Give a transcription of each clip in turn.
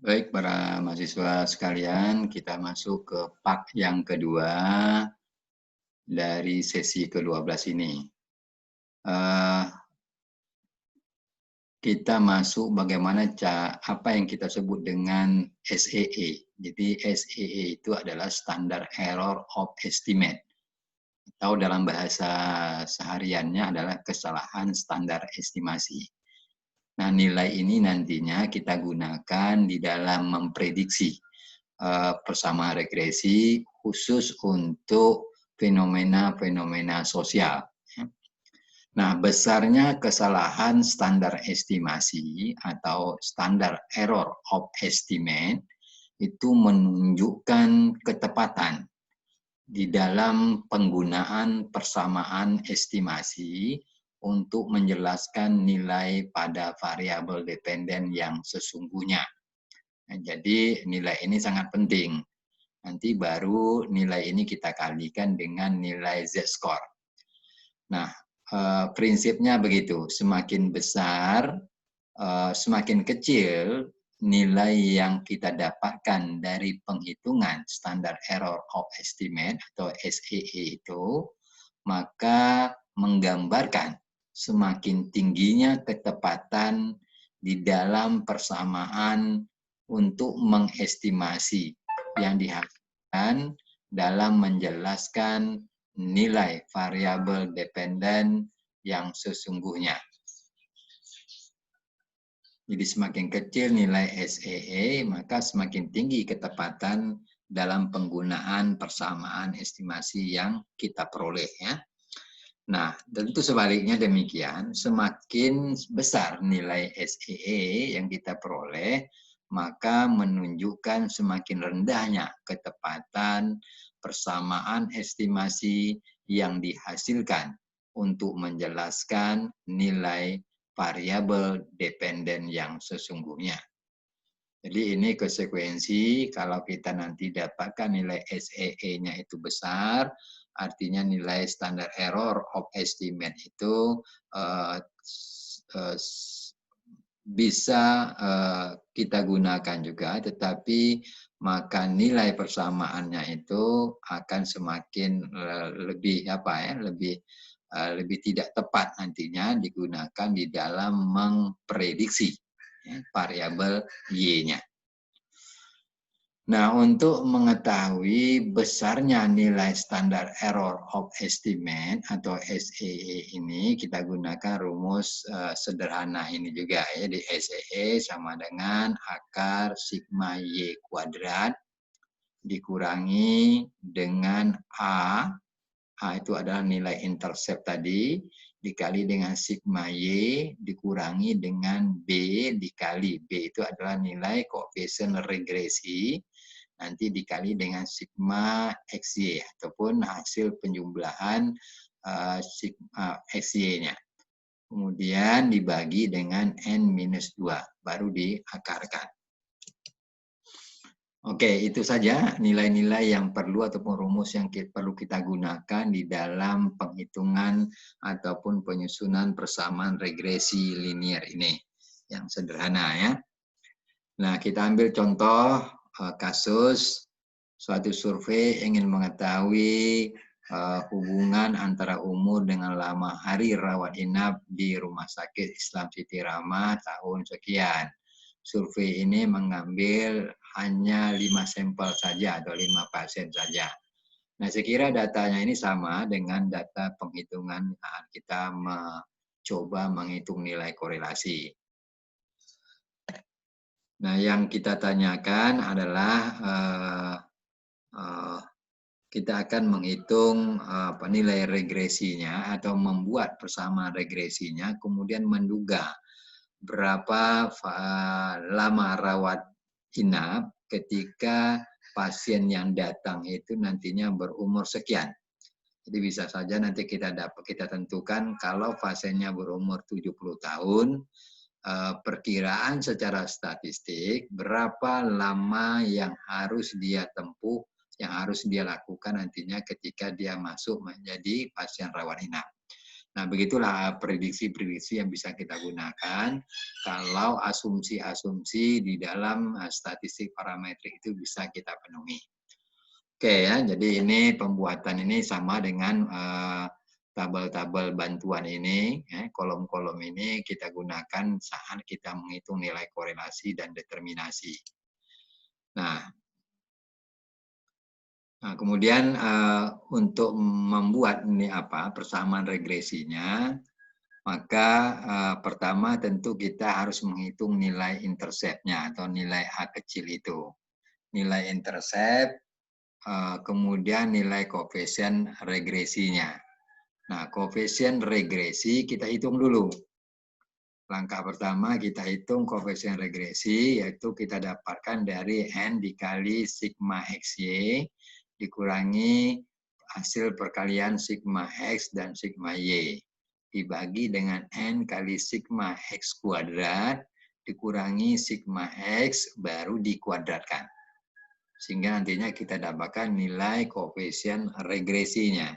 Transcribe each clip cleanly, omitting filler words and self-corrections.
Baik, para mahasiswa sekalian, kita masuk ke part yang kedua dari sesi ke-12 ini. Eh, kita masuk bagaimana apa yang kita sebut dengan SEE. Jadi SEE itu adalah Standard Error of Estimate. Atau dalam bahasa sehariannya adalah kesalahan standar estimasi. Nah, nilai ini nantinya kita gunakan di dalam memprediksi persamaan regresi khusus untuk fenomena-fenomena sosial. Nah, besarnya kesalahan standar estimasi atau standar error of estimate itu menunjukkan ketepatan di dalam penggunaan persamaan estimasi untuk menjelaskan nilai pada variabel dependen yang sesungguhnya. Nah, jadi nilai ini sangat penting. Nanti baru nilai ini kita kalikan dengan nilai z-score. Nah, prinsipnya begitu. Semakin besar, semakin kecil nilai yang kita dapatkan dari penghitungan standar error of estimate atau SEE itu, maka menggambarkan semakin tingginya ketepatan di dalam persamaan untuk mengestimasi yang dihasilkan dalam menjelaskan nilai variabel dependen yang sesungguhnya. Jadi semakin kecil nilai SEE, maka semakin tinggi ketepatan dalam penggunaan persamaan estimasi yang kita peroleh, ya. Nah, tentu sebaliknya demikian, semakin besar nilai SEE yang kita peroleh, maka menunjukkan semakin rendahnya ketepatan persamaan estimasi yang dihasilkan untuk menjelaskan nilai variabel dependen yang sesungguhnya. Jadi ini konsekuensi kalau kita nanti dapatkan nilai SEE-nya itu besar, artinya nilai standar error of estimate itu bisa kita gunakan juga, tetapi maka nilai persamaannya itu akan semakin lebih lebih tidak tepat nantinya digunakan di dalam memprediksi variabel Y-nya. Nah, untuk mengetahui besarnya nilai standar error of estimate atau SEE ini, kita gunakan rumus sederhana ini juga, ya. Di SEE sama dengan akar sigma Y kuadrat dikurangi dengan A itu adalah nilai intercept tadi, dikali dengan sigma Y dikurangi dengan B dikali. B itu adalah nilai koefisien regresi, nanti dikali dengan sigma XY ataupun hasil penjumlahan sigma XY-nya. Kemudian dibagi dengan N-2, baru diakarkan. Oke, itu saja nilai-nilai yang perlu ataupun rumus yang perlu kita gunakan di dalam penghitungan ataupun penyusunan persamaan regresi linear ini. Yang sederhana, ya. Nah, kita ambil contoh kasus suatu survei ingin mengetahui hubungan antara umur dengan lama hari rawat inap di Rumah Sakit Islam Siti Rahmah tahun sekian. Survei ini mengambil hanya 5 sampel saja atau 5 pasien saja. Nah, saya kira datanya ini sama dengan data penghitungan saat kita mencoba menghitung nilai korelasi. Nah, yang kita tanyakan adalah kita akan menghitung nilai regresinya atau membuat persamaan regresinya, kemudian menduga berapa lama rawat inap ketika pasien yang datang itu nantinya berumur sekian. Jadi bisa saja nanti kita tentukan kalau pasiennya berumur 70 tahun, perkiraan secara statistik berapa lama yang harus dia tempuh, yang harus dia lakukan nantinya ketika dia masuk menjadi pasien rawat inap. Nah, begitulah prediksi-prediksi yang bisa kita gunakan kalau asumsi-asumsi di dalam statistik parametrik itu bisa kita penuhi. Oke ya, jadi ini pembuatan ini sama dengan tabel-tabel bantuan ini, ya, kolom-kolom ini kita gunakan saat kita menghitung nilai korelasi dan determinasi. Nah, kemudian untuk membuat ini persamaan regresinya, maka pertama tentu kita harus menghitung nilai intercept-nya atau nilai A kecil itu. Nilai intercept, kemudian nilai koefisien regresinya. Nah, koefisien regresi kita hitung dulu. Langkah pertama kita hitung koefisien regresi, yaitu kita dapatkan dari N dikali sigma XY dikurangi hasil perkalian sigma X dan sigma Y. Dibagi dengan N kali sigma X kuadrat dikurangi sigma X baru dikuadratkan. Sehingga nantinya kita dapatkan nilai koefisien regresinya.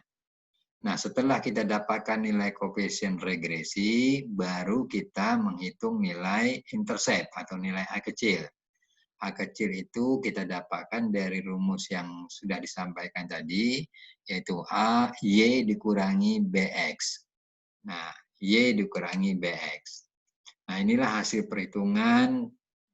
Nah, setelah kita dapatkan nilai koefisien regresi, baru kita menghitung nilai intercept atau nilai A kecil. A kecil itu kita dapatkan dari rumus yang sudah disampaikan tadi, yaitu A, Y dikurangi BX. Nah, Y dikurangi BX. Nah, inilah hasil perhitungan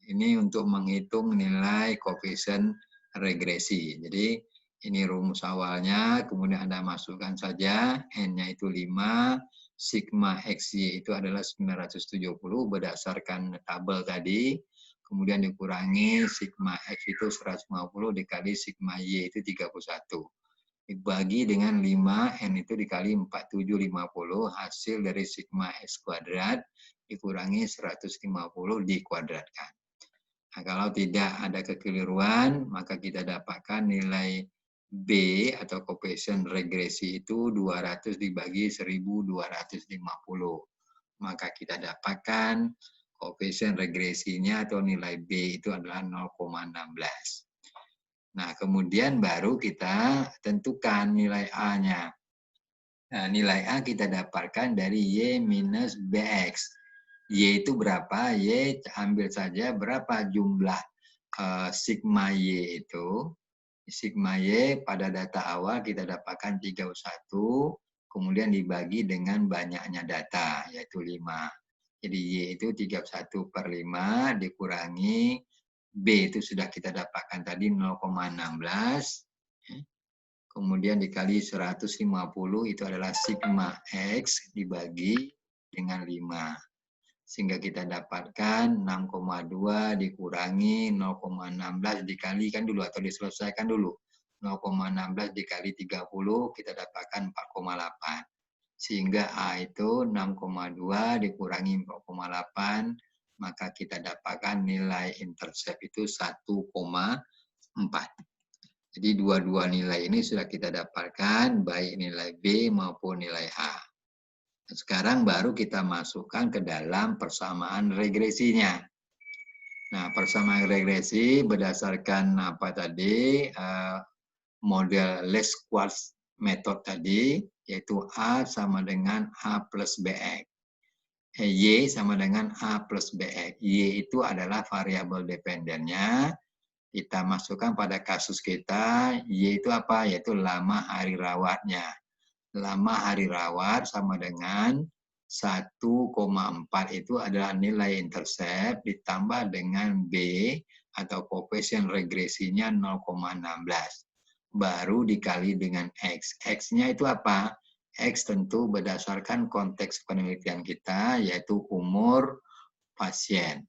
ini untuk menghitung nilai koefisien regresi. Jadi, ini rumus awalnya, kemudian Anda masukkan saja, N-nya itu 5, sigma XY itu adalah 970 berdasarkan tabel tadi, kemudian dikurangi sigma X itu 150 dikali sigma Y itu 31. Dibagi dengan 5, N itu dikali 4750, hasil dari sigma X kuadrat dikurangi 150 dikuadratkan. Nah, kalau tidak ada kekeliruan, maka kita dapatkan nilai B atau koefisien regresi itu 200 dibagi 1250. Maka kita dapatkan koefisien regresinya atau nilai B itu adalah 0,16. Nah, kemudian baru kita tentukan nilai A-nya. Nah, nilai A kita dapatkan dari Y minus BX. Y itu berapa? Y ambil saja berapa jumlah sigma Y itu. Sigma Y pada data awal kita dapatkan 31, kemudian dibagi dengan banyaknya data, yaitu 5. Jadi Y itu 31 per 5 dikurangi B itu sudah kita dapatkan tadi 0,16. Kemudian dikali 150 itu adalah sigma X dibagi dengan 5. Sehingga kita dapatkan 6,2 dikurangi 0,16 dikalikan dulu atau diselesaikan dulu. 0,16 dikali 30 kita dapatkan 4,8. Sehingga A itu 6,2 dikurangi 4,8 maka kita dapatkan nilai intercept itu 1,4. Jadi dua-dua nilai ini sudah kita dapatkan, baik nilai B maupun nilai A. Sekarang baru kita masukkan ke dalam persamaan regresinya. Nah, persamaan regresi berdasarkan apa tadi, model least squares method tadi, yaitu A sama dengan A plus BX. Y sama dengan A plus BX. Y itu adalah variabel dependennya. Kita masukkan pada kasus kita, Y itu apa? Yaitu lama hari rawatnya. Lama hari rawat sama dengan 1,4 itu adalah nilai intercept ditambah dengan B atau koefisien regresinya 0,16. Baru dikali dengan X. X-nya itu apa? X tentu berdasarkan konteks penelitian kita, yaitu umur pasien.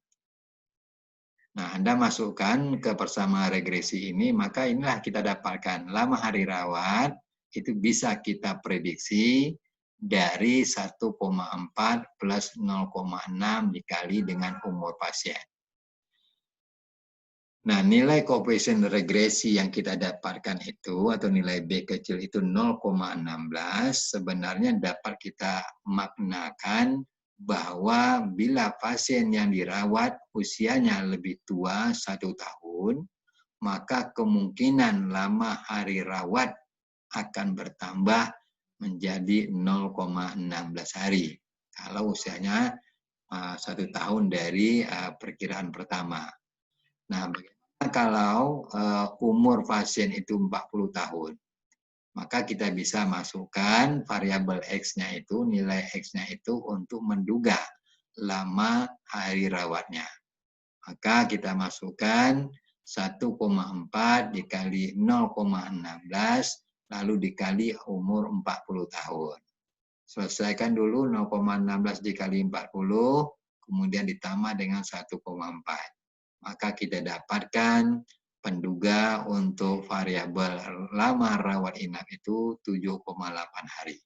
Nah, Anda masukkan ke persamaan regresi ini, maka inilah kita dapatkan lama hari rawat itu bisa kita prediksi dari 1,4 plus 0,6 dikali dengan umur pasien. Nah, nilai koefisien regresi yang kita dapatkan itu, atau nilai B kecil itu 0,16, sebenarnya dapat kita maknakan bahwa bila pasien yang dirawat usianya lebih tua 1 tahun, maka kemungkinan lama hari rawat akan bertambah menjadi 0,16 hari. Kalau usianya 1 tahun dari perkiraan pertama. Nah, bagaimana kalau umur pasien itu 40 tahun? Maka kita bisa masukkan variabel X-nya itu, nilai X-nya itu untuk menduga lama hari rawatnya. Maka kita masukkan 1,4 dikali 0,16 lalu dikali umur 40 tahun. Selesaikan dulu 0,16 dikali 40, kemudian ditambah dengan 1,4. Maka kita dapatkan penduga untuk variabel lama rawat inap itu 7,8 hari.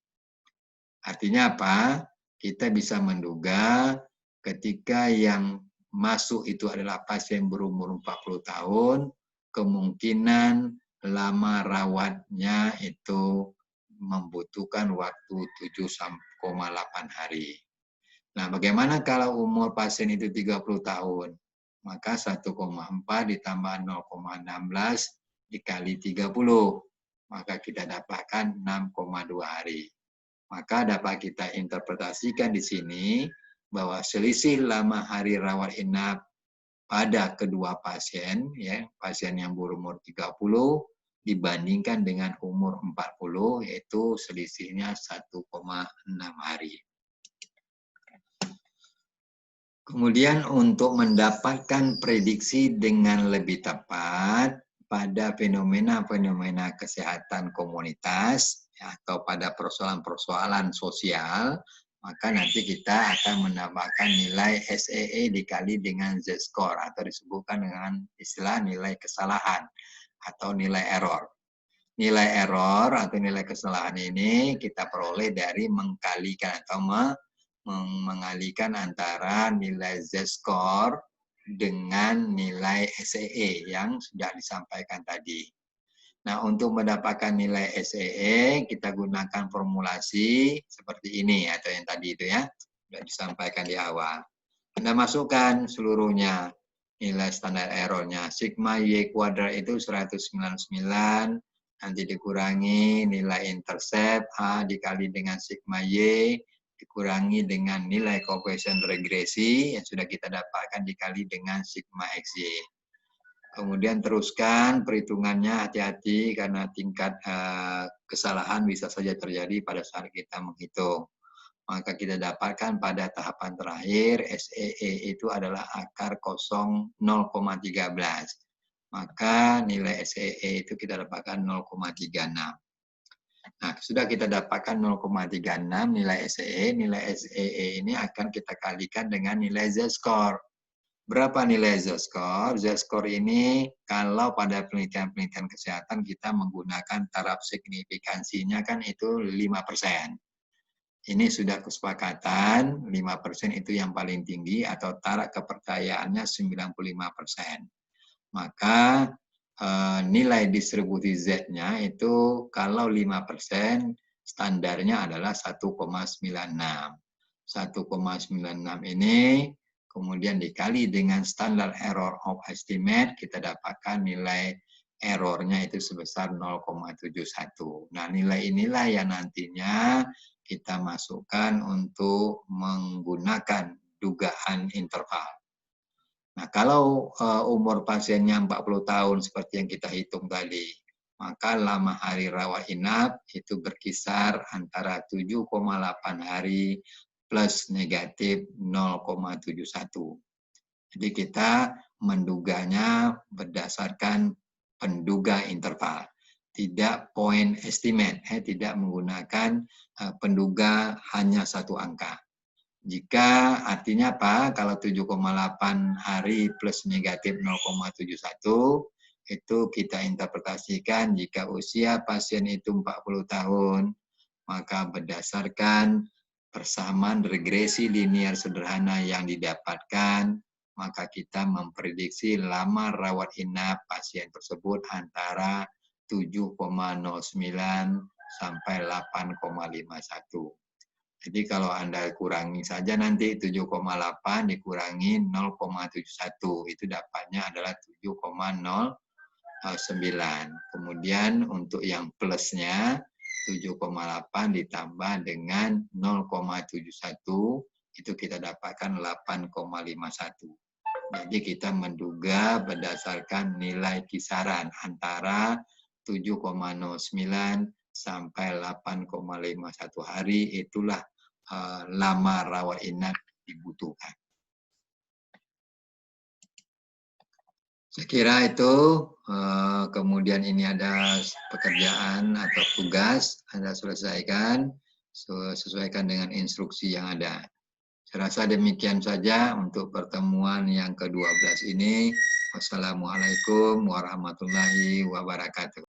Artinya apa? Kita bisa menduga ketika yang masuk itu adalah pasien berumur 40 tahun, kemungkinan lama rawatnya itu membutuhkan waktu 7,8 hari. Nah, bagaimana kalau umur pasien itu 30 tahun? Maka 1,4 ditambah 0,16 dikali 30. Maka kita dapatkan 6,2 hari. Maka dapat kita interpretasikan di sini bahwa selisih lama hari rawat inap pada kedua pasien, ya, pasien yang berumur 30 dibandingkan dengan umur 40, yaitu selisihnya 1,6 hari. Kemudian untuk mendapatkan prediksi dengan lebih tepat pada fenomena-fenomena kesehatan komunitas atau pada persoalan-persoalan sosial, maka nanti kita akan menambahkan nilai SEE dikali dengan Z-score atau disebutkan dengan istilah nilai kesalahan atau nilai error. Nilai error atau nilai kesalahan ini kita peroleh dari mengkalikan atau mengalihkan antara nilai Z-score dengan nilai SEE yang sudah disampaikan tadi. Nah, untuk mendapatkan nilai SEE, kita gunakan formulasi seperti ini, atau yang tadi itu ya, sudah disampaikan di awal. Anda masukkan seluruhnya, nilai standar errornya. Sigma Y kuadrat itu 199, nanti dikurangi nilai intercept, A dikali dengan sigma Y, dikurangi dengan nilai koefisien regresi yang sudah kita dapatkan dikali dengan sigma XY. Kemudian teruskan perhitungannya, hati-hati karena tingkat kesalahan bisa saja terjadi pada saat kita menghitung. Maka kita dapatkan pada tahapan terakhir SEE itu adalah akar kosong 0,13. Maka nilai SEE itu kita dapatkan 0,36. Nah, sudah kita dapatkan 0,36 nilai SEE ini akan kita kalikan dengan nilai Z-score. Berapa nilai Z-score? Z-score ini kalau pada penelitian-penelitian kesehatan kita menggunakan taraf signifikansinya kan itu 5%. Ini sudah kesepakatan, 5% itu yang paling tinggi atau taraf kepercayaannya 95%. Maka nilai distribusi Z-nya itu kalau 5% standarnya adalah 1,96. 1,96 ini kemudian dikali dengan standar error of estimate, kita dapatkan nilai errornya itu sebesar 0,71. Nah, nilai inilah yang nantinya kita masukkan untuk menggunakan dugaan interval. Nah, kalau umur pasiennya 40 tahun seperti yang kita hitung tadi, maka lama hari rawat inap itu berkisar antara 7,8 hari plus negatif 0,71. Jadi kita menduganya berdasarkan penduga interval, tidak point estimate, tidak menggunakan penduga hanya satu angka. Jika artinya apa? Kalau 7,8 hari plus negatif 0,71, itu kita interpretasikan jika usia pasien itu 40 tahun, maka berdasarkan persamaan regresi linear sederhana yang didapatkan, maka kita memprediksi lama rawat inap pasien tersebut antara 7,09 sampai 8,51. Jadi kalau Anda kurangi saja nanti 7,8 dikurangi 0,71, itu dapatnya adalah 7,09. Kemudian untuk yang plusnya, 7,8 ditambah dengan 0,71 itu kita dapatkan 8,51. Jadi kita menduga berdasarkan nilai kisaran antara 7,09 sampai 8,51 hari, itulah lama rawat inap dibutuhkan. Saya kira itu, kemudian ini ada pekerjaan atau tugas, Anda selesaikan, sesuaikan dengan instruksi yang ada. Saya rasa demikian saja untuk pertemuan yang ke-12 ini. Wassalamualaikum warahmatullahi wabarakatuh.